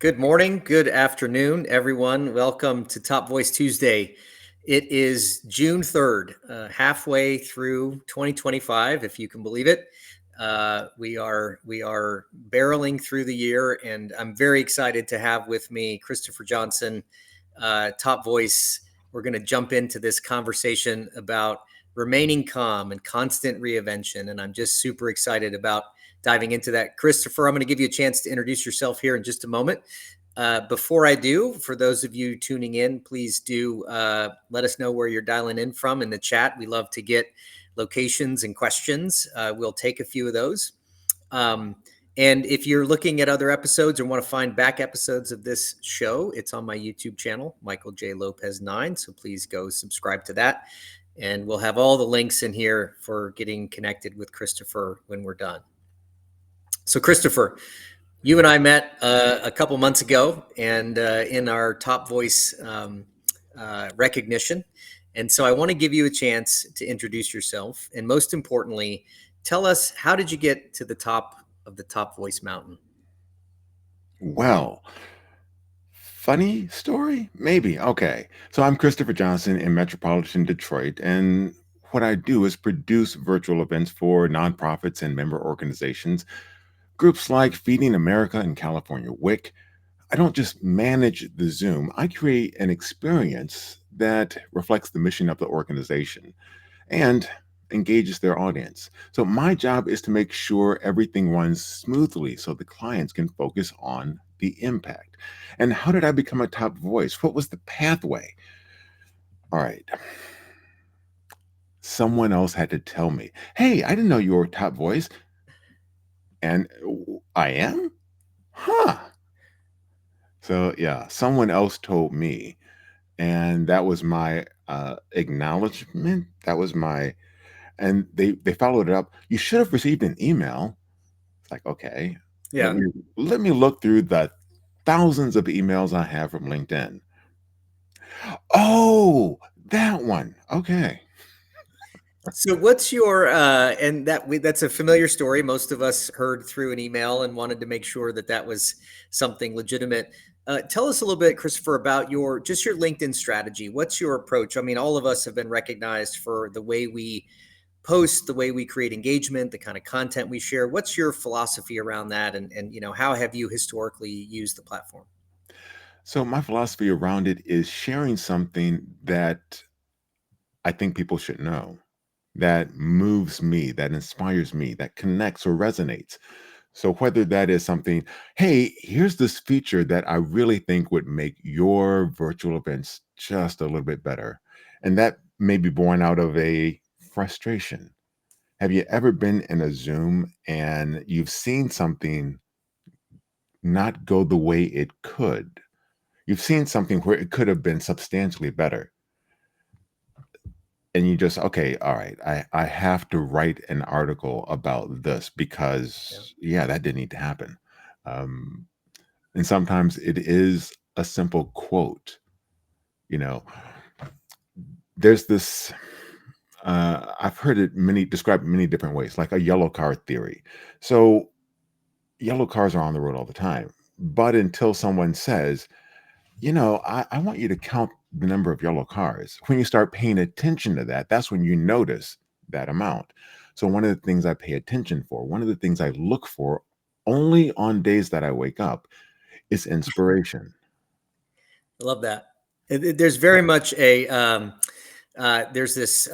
Good morning, good afternoon, everyone. Welcome to Top Voice Tuesday. It is June 3rd, halfway through 2025, if you can believe it. We are barreling through the year, and I'm very excited to have with me Christopher Johnson, Top Voice. We're going to jump into this conversation about remaining calm and constant reinvention, and I'm just super excited about diving into that. Christopher, I'm going to give you a chance to introduce yourself here in just a moment. Before I do, for those of you tuning in, please do let us know where you're dialing in from in the chat. We love to get locations and questions. We'll take a few of those. And if you're looking at other episodes or want to find back episodes of this show, it's on my YouTube channel, Michael J. Lopez 9. So please go subscribe to that. And we'll have all the links in here for getting connected with Christopher when we're done. So Christopher, you and I met a couple months ago, and in our Top Voice recognition. And so I want to give you a chance to introduce yourself. And most importantly, tell us, how did you get to the top of the Top Voice mountain? Well, funny story? Maybe. Okay. So I'm Christopher Johnson in metropolitan Detroit, and what I do is produce virtual events for nonprofits and member organizations, groups like Feeding America in California, WIC. I don't just manage the Zoom, I create an experience that reflects the mission of the organization and engages their audience. So my job is to make sure everything runs smoothly so the clients can focus on the impact. And how did I become a top voice? What was the pathway? All right. Someone else had to tell me, hey, I didn't know you were a top voice. And I am? Huh. So, yeah, someone else told me. And that was my acknowledgement. That was my, and they followed it up. You should have received an email. It's like, okay, let Yeah. me let me look through the thousands of emails I have from LinkedIn. Oh, that one. Okay. So what's your and that's a familiar story. Most of us heard through an email and wanted to make sure that that was something legitimate. Tell us a little bit, Christopher, about your LinkedIn strategy. What's your approach? I mean, all of us have been recognized for the way we post, the way we create engagement, the kind of content we share. What's your philosophy around that, and how have you historically used the platform? So my philosophy around it is sharing something that I think people should know, that moves me, that inspires me, that connects or resonates. So whether that is something, hey, here's this feature that I really think would make your virtual events just a little bit better. And that may be born out of a frustration. Have you ever been in a Zoom and you've seen something not go the way it could? You've seen something where it could have been substantially better. And you just, okay, all right, I have to write an article about this Yeah. because, yeah, that didn't need to happen. Um, and sometimes it is a simple quote. You know, there's this, I've heard it described many different ways, like a yellow car theory. So yellow cars are on the road all the time. But until someone says, I want you to count the number of yellow cars. When you start paying attention to that, that's when you notice that amount. So, one of the things I pay attention for, one of the things I look for only on days that I wake up is inspiration. I love that. There's very much a there's this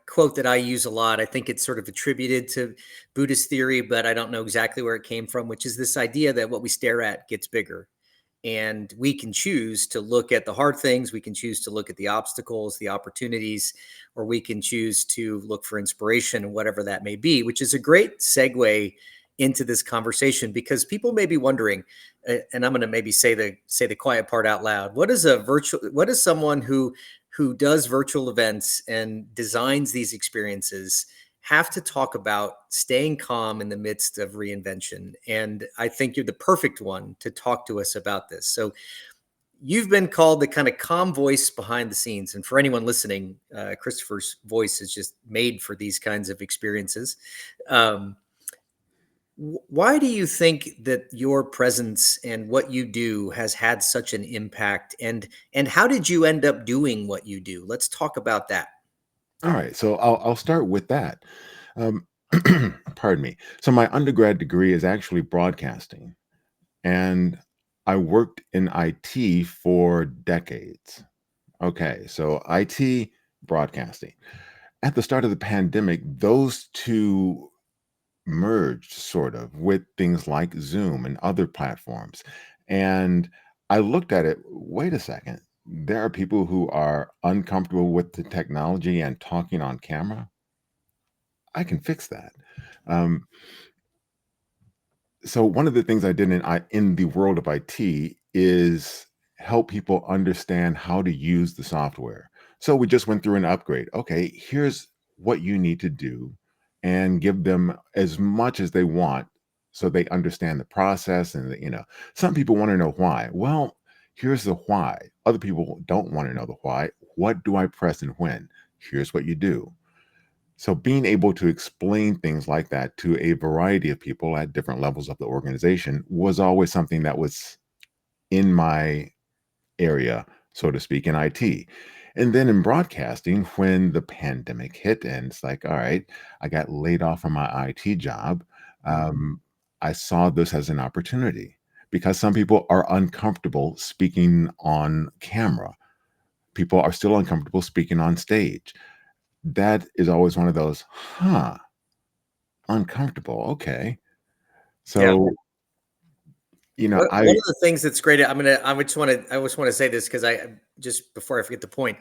quote that I use a lot. I think it's sort of attributed to Buddhist theory, but I don't know exactly where it came from, which is this idea that what we stare at gets bigger. And we can choose to look at the hard things, we can choose to look at the obstacles, the opportunities, or we can choose to look for inspiration, whatever that may be, which is a great segue into this conversation, because people may be wondering, and I'm going to maybe say the quiet part out loud. What is someone who does virtual events and designs these experiences have to talk about staying calm in the midst of reinvention? And I think you're the perfect one to talk to us about this. So you've been called the kind of calm voice behind the scenes. And for anyone listening, Christopher's voice is just made for these kinds of experiences. Um, Why do you think that your presence and what you do has had such an impact? And how did you end up doing what you do? Let's talk about that. All right, so I'll start with that. Um, pardon me. So my undergrad degree is actually broadcasting, and I worked in IT for decades. Okay, so IT, broadcasting. At the start of the pandemic, those two merged sort of with things like Zoom and other platforms. And I looked at it, wait a second, there are people who are uncomfortable with the technology and talking on camera. I can fix that. Um, so one of the things I did in the world of IT is help people understand how to use the software. So we just went through an upgrade. Okay, here's what you need to do, and give them as much as they want so they understand the process. And some people want to know why. Well, here's the why. Other people don't want to know the why. What do I press and when? Here's what you do. So being able to explain things like that to a variety of people at different levels of the organization was always something that was in my area, so to speak, in IT. And then in broadcasting, when the pandemic hit, and it's like, all right, I got laid off from my IT job. Mhm. um, I saw this as an opportunity because some people are uncomfortable speaking on camera. People are still uncomfortable speaking on stage. That is always one of those, huh, uncomfortable. Okay. Yeah. So, One of the things that's great, I just want to say this because I just before I forget the point.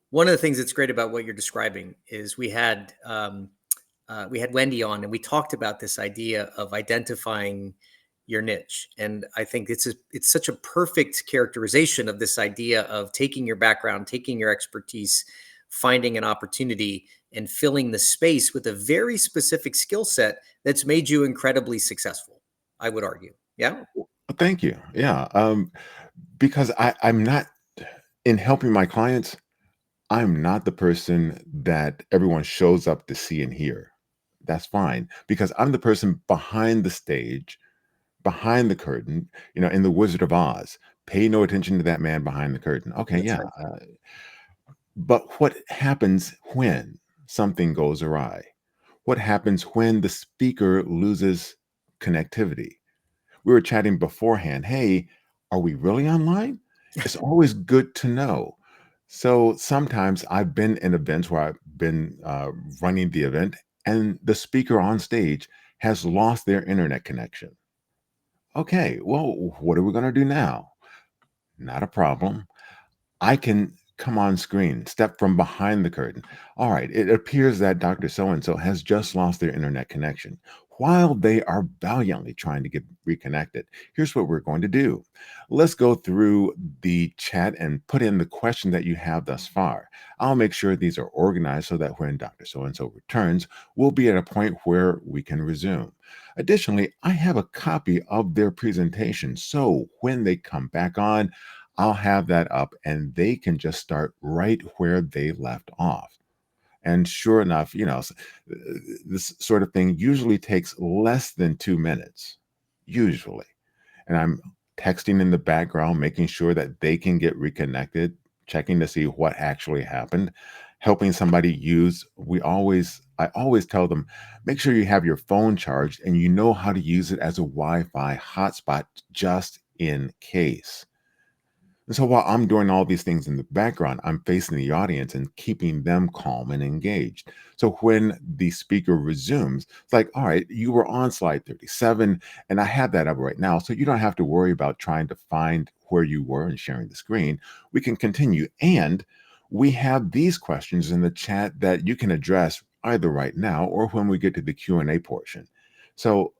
One of the things that's great about what you're describing is we had Wendy on, and we talked about this idea of identifying your niche. And I think it's such a perfect characterization of this idea of taking your background, taking your expertise, finding an opportunity, and filling the space with a very specific skill set that's made you incredibly successful, I would argue. Yeah. thank you. Yeah. Because I'm not in helping my clients, I'm not the person that everyone shows up to see and hear. That's fine because I'm the person behind the stage, behind the curtain, in The Wizard of Oz. Pay no attention to that man behind the curtain. Okay, That's yeah. right. But what happens when something goes awry? What happens when the speaker loses connectivity? We were chatting beforehand. Hey, are we really online? It's always good to know. So sometimes I've been in events where I've been running the event, and the speaker on stage has lost their internet connection. Okay, well, what are we going to do now? Not a problem. I can come on screen, step from behind the curtain. All right, it appears that Dr. So and so has just lost their internet connection. While they are valiantly trying to get reconnected, here's what we're going to do. Let's go through the chat and put in the question that you have thus far. I'll make sure these are organized so that when Dr. So and so returns, we'll be at a point where we can resume. Additionally, I have a copy of their presentation. So when they come back on, I'll have that up and they can just start right where they left off. And sure enough, this sort of thing usually takes less than 2 minutes, usually. And I'm texting in the background, making sure that they can get reconnected, checking to see what actually happened, helping somebody I always tell them, make sure you have your phone charged and you know how to use it as a Wi Fi hotspot just in case. And so while I'm doing all these things in the background, I'm facing the audience and keeping them calm and engaged. So when the speaker resumes, it's like, all right, you were on slide 37, and I have that up right now. So you don't have to worry about trying to find where you were and sharing the screen. We can continue. And we have these questions in the chat that you can address either right now or when we get to the Q&A portion. So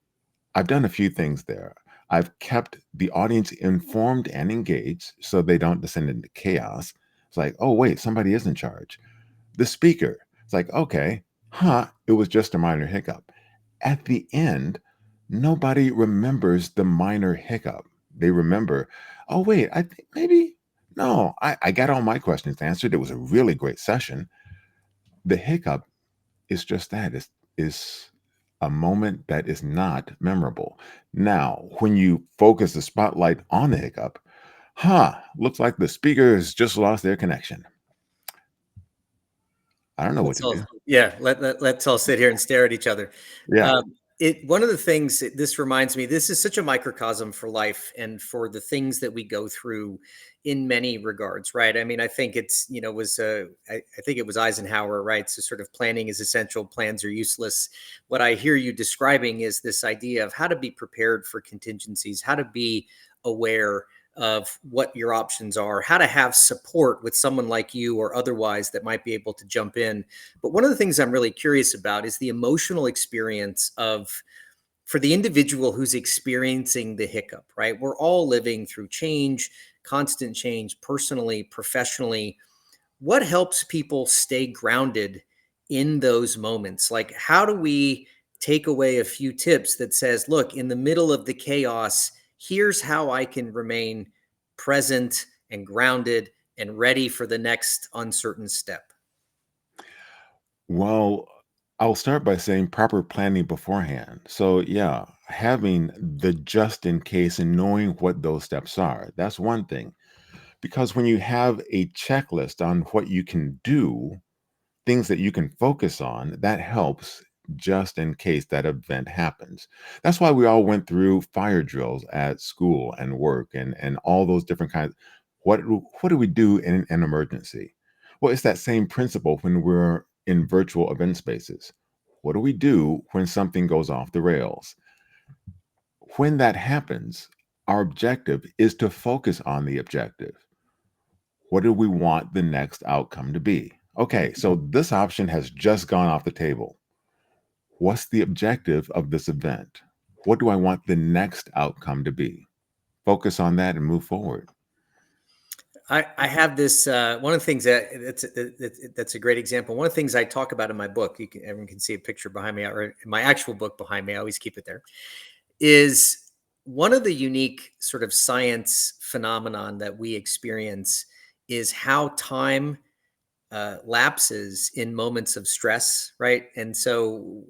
I've done a few things there. I've kept the audience informed and engaged so they don't descend into chaos. It's like, oh, wait, somebody is in charge. The speaker, it's like, okay, it was just a minor hiccup. At the end, nobody remembers the minor hiccup. They remember, oh, wait, I think maybe, no, I got all my questions answered. It was a really great session. The hiccup is just that, is a moment that is not memorable. Now, when you focus the spotlight on the hiccup, looks like the speakers just lost their connection. I don't know what Let's to all, do. yeah, let's all sit here and stare at each other. Yeah. One of the things this reminds me, this is such a microcosm for life and for the things that we go through in many regards, right? I mean, I think it's, I think it was Eisenhower, right? So sort of planning is essential, plans are useless. What I hear you describing is this idea of how to be prepared for contingencies, how to be aware of what your options are, how to have support with someone like you or otherwise that might be able to jump in. But one of the things I'm really curious about is the emotional experience of for the individual who's experiencing the hiccup, right? We're all living through change, constant change, personally, professionally. What helps people stay grounded in those moments? Like, how do we take away a few tips that says, look, in the middle of the chaos, here's how I can remain present and grounded and ready for the next uncertain step? Well, I'll start by saying proper planning beforehand. So, yeah, having the just in case and knowing what those steps are, that's one thing. Because when you have a checklist on what you can do, things that you can focus on, that helps just in case that event happens. That's why we all went through fire drills at school and work and all those different kinds. What do we do in an emergency? Well, it's that same principle when we're in virtual event spaces. What do we do when something goes off the rails? When that happens, our objective is to focus on the objective. What do we want the next outcome to be? Okay, so this option has just gone off the table. What's the objective of this event? What do I want the next outcome to be? Focus on that and move forward. I have this one of the things that's a great example. One of the things I talk about in my book, everyone can see a picture behind me, or in my actual book behind me. I always keep it there. Is one of the unique sort of science phenomenon that we experience is how time lapses in moments of stress, right? And so,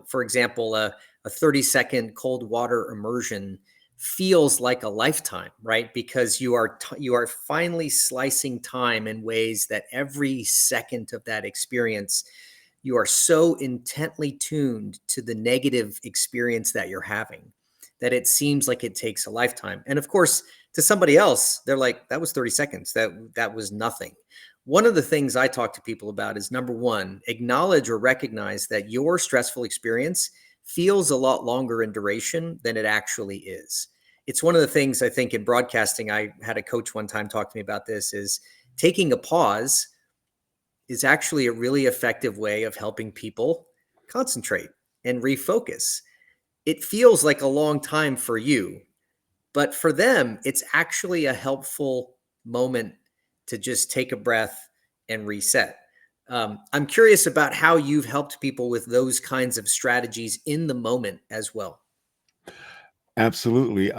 for example, a 30-second cold water immersion feels like a lifetime, right? Because you are finally slicing time in ways that every second of that experience, you are so intently tuned to the negative experience that you're having that it seems like it takes a lifetime. And of course, to somebody else, they're like, that was 30 seconds. That was nothing. One of the things I talk to people about is number one, acknowledge or recognize that your stressful experience feels a lot longer in duration than it actually is. It's one of the things I think in broadcasting, I had a coach one time talk to me about this is taking a pause is actually a really effective way of helping people concentrate and refocus. It feels like a long time for you, but for them, it's actually a helpful moment to just take a breath and reset. I'm curious about how you've helped people with those kinds of strategies in the moment as well. Absolutely.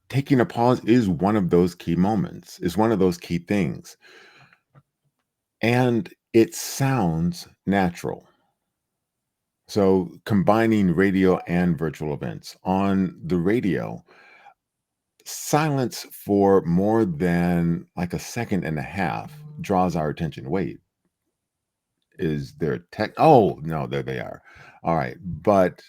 Taking a pause is one of those key moments, is one of those key things. And it sounds natural. So, combining radio and virtual events. On the radio, silence for more than like a second and a half draws our attention. Wait, is there tech? Oh, no, there they are. All right. But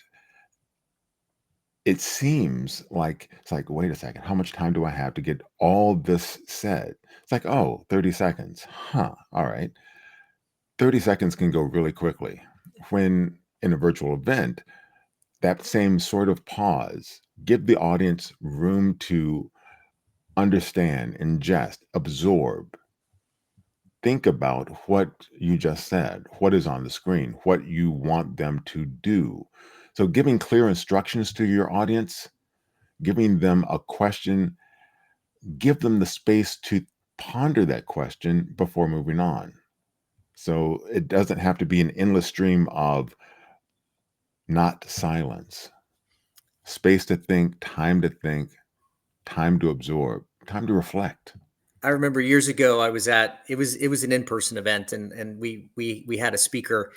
it seems like it's like, wait a second, how much time do I have to get all this said? It's like, oh, 30 seconds. Huh. All right. 30 seconds can go really quickly. When in a virtual event, that same sort of pause, give the audience room to understand, ingest, absorb, think about what you just said, what is on the screen, what you want them to do. So, giving clear instructions to your audience, giving them a question, give them the space to ponder that question before moving on. So, it doesn't have to be an endless stream of not silence, space to think, time to absorb, time to reflect. I remember years ago I was at it was an in-person event, and we had a speaker,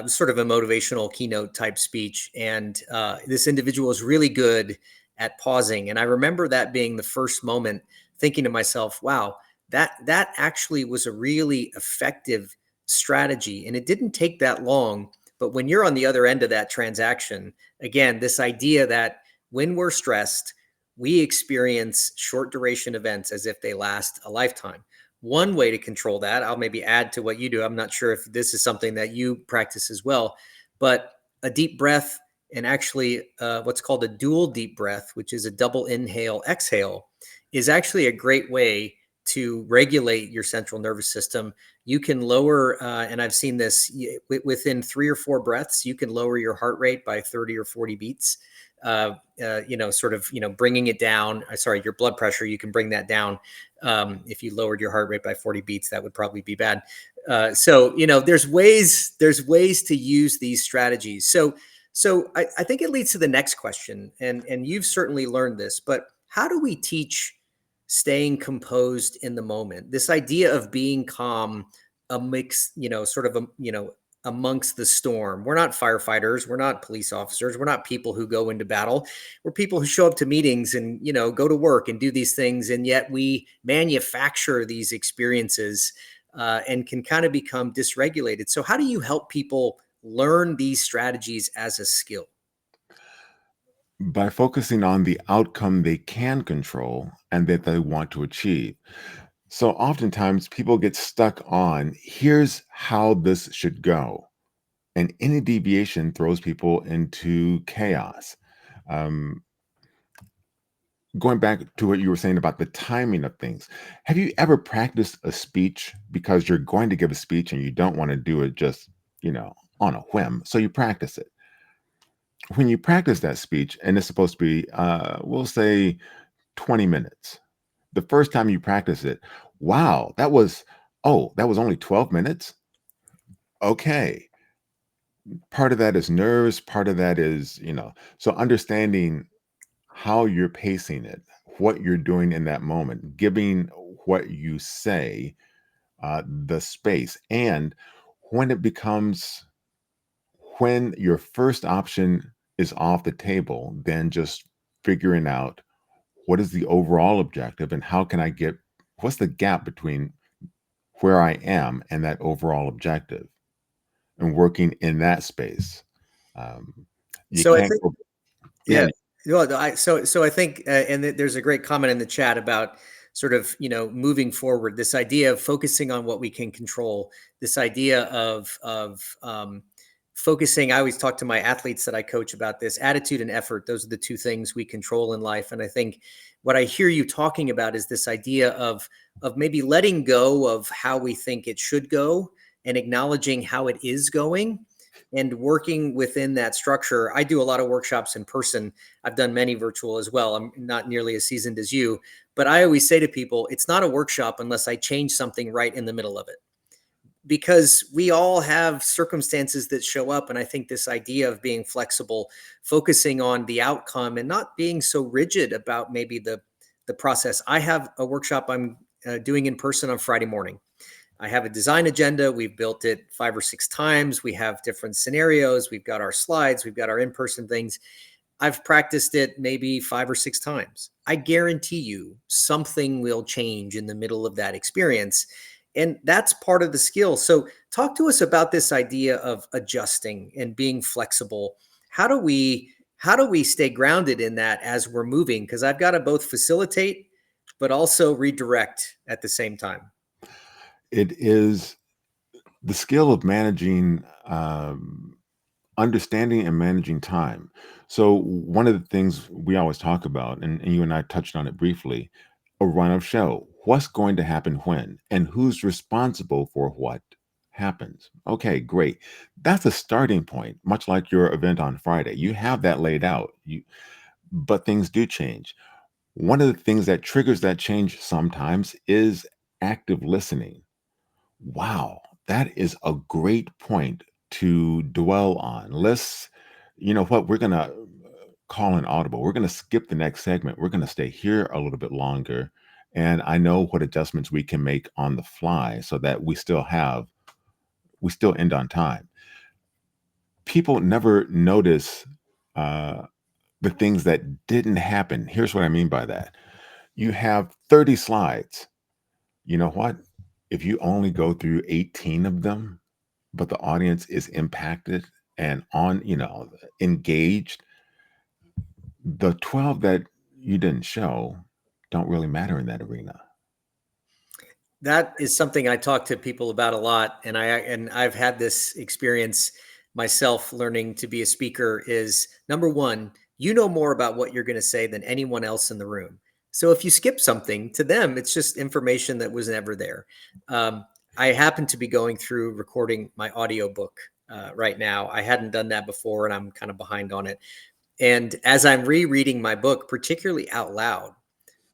sort of a motivational keynote type speech, and this individual was really good at pausing, and I remember that being the first moment, thinking to myself, wow, that actually was a really effective strategy, and it didn't take that long. But when you're on the other end of that transaction, again, this idea that when we're stressed, we experience short duration events as if they last a lifetime. One way to control that, I'll maybe add to what you do. I'm not sure if this is something that you practice as well, but a deep breath, and actually what's called a dual deep breath, which is a double inhale, exhale, is actually a great way to regulate your central nervous system. You can lower, and I've seen this within 3 or 4 breaths, you can lower your heart rate by 30 or 40 beats. Sort of, bringing it down. Sorry, your blood pressure, you can bring that down. If you lowered your heart rate by 40 beats, that would probably be bad. There's ways to use these strategies. So I think it leads to the next question, and you've certainly learned this, but how do we teach staying composed in the moment? This idea of being calm amidst, sort of, amongst the storm. We're not firefighters. We're not police officers. We're not people who go into battle. We're people who show up to meetings and, go to work and do these things. And yet we manufacture these experiences and can kind of become dysregulated. So how do you help people learn these strategies as a skill? By focusing on the outcome they can control and that they want to achieve. So oftentimes people get stuck on here's how this should go. And any deviation throws people into chaos. Um, Going back to what you were saying about the timing of things, have you ever practiced a speech because you're going to give a speech and you don't want to do it just, on a whim? So you practice it. When you practice that speech, and it's supposed to be, we'll say 20 minutes, the first time you practice it, wow, that was only 12 minutes. Okay. Part of that is nerves, part of that is, so understanding how you're pacing it, what you're doing in that moment, giving what you say the space. And when it becomes, when your first option is off the table, then just figuring out what is the overall objective and how can I get, what's the gap between where I am and that overall objective and working in that space. Um, you So I can't think, go, yeah. yeah. Well, so I think, there's a great comment in the chat about sort of, moving forward. This idea of focusing on what we can control. This idea of focusing. I always talk to my athletes that I coach about this: attitude and effort. Those are the two things we control in life. And I think what I hear you talking about is this idea of maybe letting go of how we think it should go and acknowledging how it is going, and working within that structure. I do a lot of workshops in person. I've done many virtual as well. I'm not nearly as seasoned as you, but I always say to people, it's not a workshop unless I change something right in the middle of it, because we all have circumstances that show up. And I think this idea of being flexible, focusing on the outcome and not being so rigid about maybe the process. I have a workshop I'm doing in person on Friday morning. I have a design agenda. We've built it 5 or 6 times. We have different scenarios. We've got our slides. We've got our in-person things. I've practiced it maybe 5 or 6 times. I guarantee you something will change in the middle of that experience. And that's part of the skill. So talk to us about this idea of adjusting and being flexible. How do we stay grounded in that as we're moving? Because I've got to both facilitate but also redirect at the same time. It is the skill of managing, understanding and managing time. So one of the things we always talk about, and you and I touched on it briefly, a run of show. What's going to happen when, and who's responsible for what happens? Okay, great. That's a starting point, much like your event on Friday. You have that laid out. But things do change. One of the things that triggers that change sometimes is active listening. Wow, that is a great point to dwell on. Let's, you know what, we're going to call an audible. We're going to skip the next segment. We're going to stay here a little bit longer and I know what adjustments we can make on the fly so that we still end on time. People never notice uh, the things that didn't happen. Here's what I mean by that. You have 30 slides. You know what? If you only go through 18 of them, but the audience is impacted and engaged, the 12 that you didn't show don't really matter in that arena. That is something I talk to people about a lot, and I've had this experience myself learning to be a speaker. Is number one, you know more about what you're going to say than anyone else in the room. So if you skip something, to them it's just information that was never there. Um, I happen to be going through recording my audiobook right now. I hadn't done that before, and I'm kind of behind on it. And as I'm rereading my book, particularly out loud,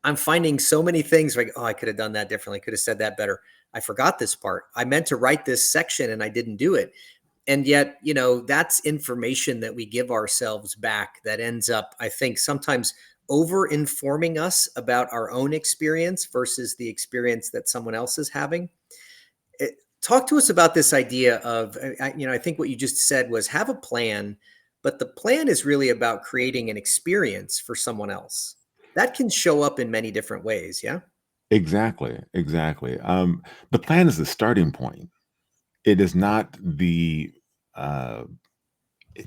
I'm finding so many things like, oh, I could have done that differently. Could have said that better. I forgot this part. I meant to write this section and I didn't do it. And yet, that's information that we give ourselves back that ends up, I think, sometimes over informing us about our own experience versus the experience that someone else is having. Talk to us about this idea of, I think what you just said was have a plan, but the plan is really about creating an experience for someone else. That can show up in many different ways. Yeah. Exactly, exactly. The plan is the starting point. It is not uh,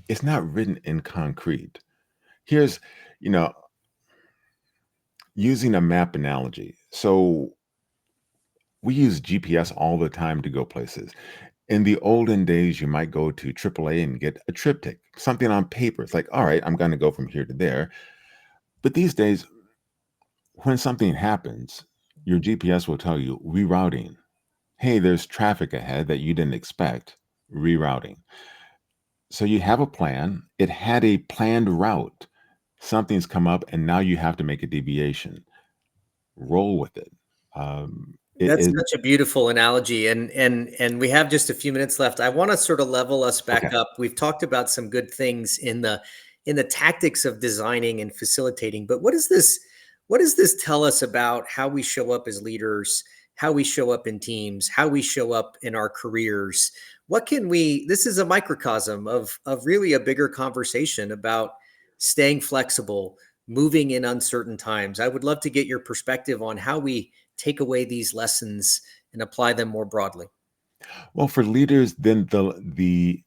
it's not written in concrete. Here's, you know, using a map analogy. So we use GPS all the time to go places. In the olden days, you might go to AAA and get a triptych, something on paper. It's like, all right, I'm going to go from here to there. But these days, when something happens, your GPS will tell you rerouting. Hey, there's traffic ahead that you didn't expect, rerouting. So you have a plan. It had a planned route. Something's come up, and now you have to make a deviation. Roll with it. It That's is such a beautiful analogy, and we have just a few minutes left. I want to sort of level us back okay. up. We've talked about some good things in the tactics of designing and facilitating, but what does this tell us about how we show up as leaders, how we show up in teams, how we show up in our careers? What can we This is a microcosm of really a bigger conversation about staying flexible, moving in uncertain times. I would love to get your perspective on how we take away these lessons and apply them more broadly. Well, for leaders, then the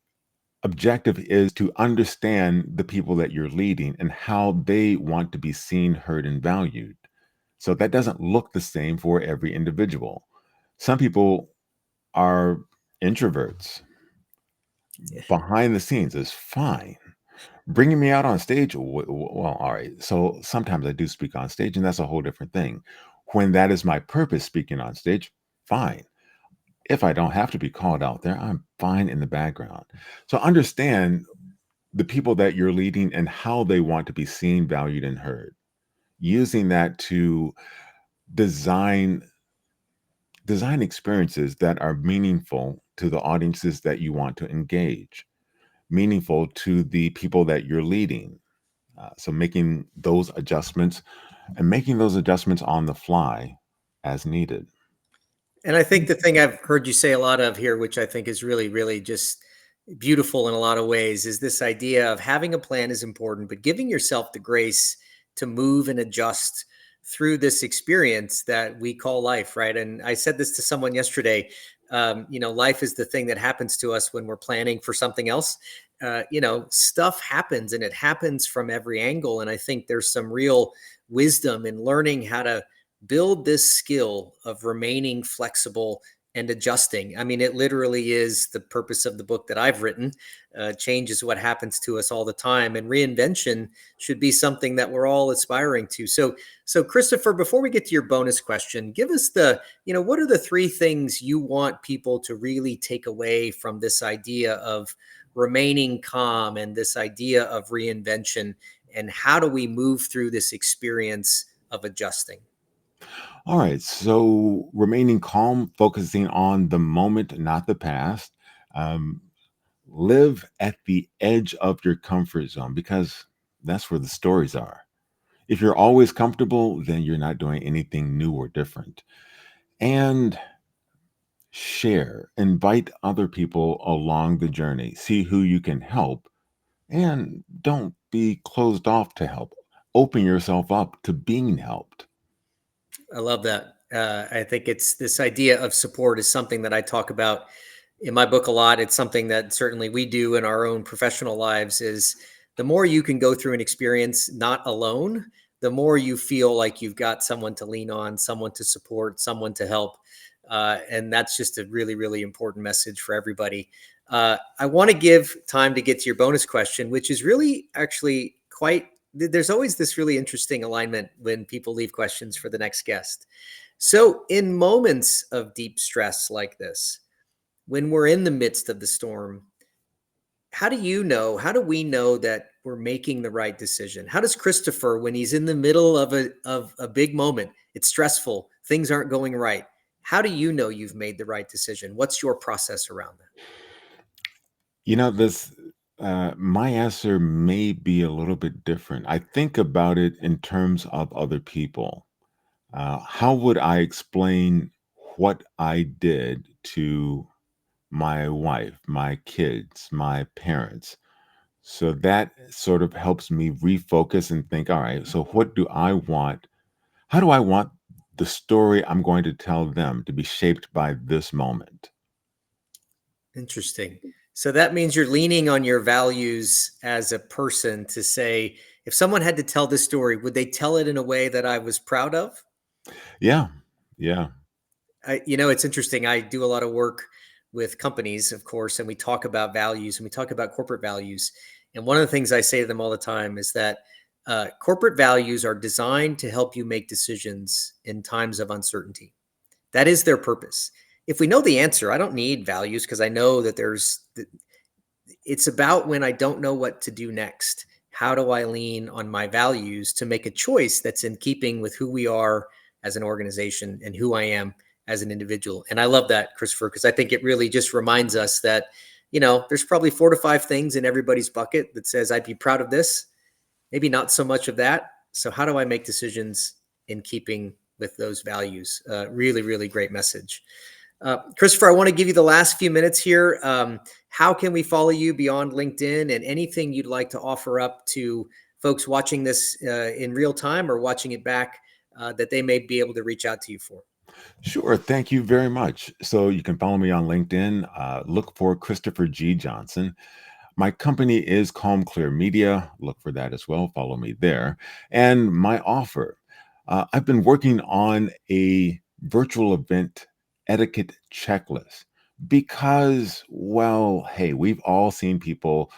objective is to understand the people that you're leading and how they want to be seen, heard, and valued. So that doesn't look the same for every individual. Some people are introverts. Yeah. Behind the scenes is fine. Bringing me out on stage, well, all right. So sometimes I do speak on stage, and that's a whole different thing. When that is my purpose, speaking on stage, fine. If I don't have to be called out there, I'm fine in the background. So understand the people that you're leading and how they want to be seen, valued, and heard. Using that to design design experiences that are meaningful to the audiences that you want to engage, meaningful to the people that you're leading. So making those adjustments and making those adjustments on the fly as needed. And I think the thing I've heard you say a lot of here, which I think is really, really just beautiful in a lot of ways, is this idea of having a plan is important, but giving yourself the grace to move and adjust through this experience that we call life, right? And I said this to someone yesterday. Life is the thing that happens to us when we're planning for something else. Stuff happens and it happens from every angle. And I think there's some real wisdom in learning how to build this skill of remaining flexible and adjusting. I mean, it literally is the purpose of the book that I've written. Change is what happens to us all the time, and reinvention should be something that we're all aspiring to. So Christopher, before we get to your bonus question, give us what are the three things you want people to really take away from this idea of remaining calm and this idea of reinvention, and how do we move through this experience of adjusting? All right. So remaining calm, focusing on the moment, not the past. Um, Live at the edge of your comfort zone because that's where the stories are. If you're always comfortable, then you're not doing anything new or different. And share, invite other people along the journey, see who you can help, and don't be closed off to help. Open yourself up to being helped. I love that. I think it's this idea of support is something that I talk about in my book a lot. It's something that certainly we do in our own professional lives is the more you can go through an experience not alone, the more you feel like you've got someone to lean on, someone to support, someone to help. And that's just a really, really important message for everybody. I want to give time to get to your bonus question, which is really actually quite there's always this really interesting alignment when people leave questions for the next guest. So, in moments of deep stress like this, when we're in the midst of the storm, how do we know that we're making the right decision? How does Christopher, when he's in the middle of a big moment, it's stressful, things aren't going right, how do you know you've made the right decision? What's your process around that? This my answer may be a little bit different. I think about it in terms of other people. How would I explain what I did to my wife, my kids, my parents? So that sort of helps me refocus and think, all right, so what do I want? How do I want the story I'm going to tell them to be shaped by this moment? Interesting. So that means you're leaning on your values as a person to say, if someone had to tell this story, would they tell it in a way that I was proud of? Yeah. Yeah. It's interesting. I do a lot of work with companies, of course, and we talk about values and we talk about corporate values. And one of the things I say to them all the time is that corporate values are designed to help you make decisions in times of uncertainty. That is their purpose. If we know the answer, I don't need values because I know that it's about when I don't know what to do next. How do I lean on my values to make a choice that's in keeping with who we are as an organization and who I am as an individual? And I love that, Christopher, because I think it really just reminds us that, there's probably 4 to 5 things in everybody's bucket that says, I'd be proud of this, maybe not so much of that. So, how do I make decisions in keeping with those values? Really, really great message. Christopher, I want to give you the last few minutes here. How can we follow you beyond LinkedIn and anything you'd like to offer up to folks watching this in real time or watching it back that they may be able to reach out to you for? Sure. Thank you very much. So you can follow me on LinkedIn. Look for Christopher G. Johnson. My company is Calm Clear Media. Look for that as well. Follow me there. And my offer, I've been working on a virtual event etiquette checklist because, well, hey, we've all seen people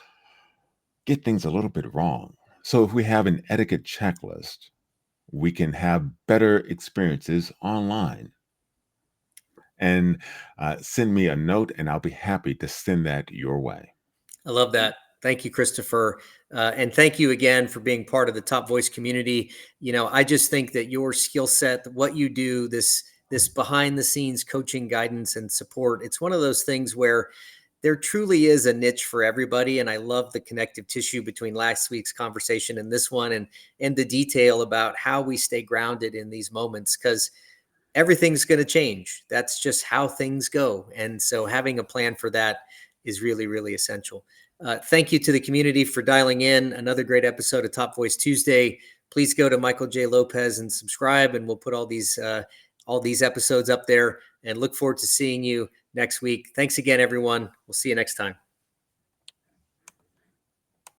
get things a little bit wrong. So if we have an etiquette checklist, we can have better experiences online. And send me a note, and I'll be happy to send that your way. I love that. Thank you, Christopher. And thank you again for being part of the Top Voice community. I just think that your skill set, what you do, this behind the scenes coaching, guidance, and support, it's one of those things where there truly is a niche for everybody. And I love the connective tissue between last week's conversation and this one and the detail about how we stay grounded in these moments because everything's going to change. That's just how things go. And so having a plan for that is really, really essential. Thank you to the community for dialing in. Another great episode of Top Voice Tuesday. Please go to Michael J. Lopez and subscribe, and we'll put all these episodes up there. And look forward to seeing you next week. Thanks again, everyone. We'll see you next time.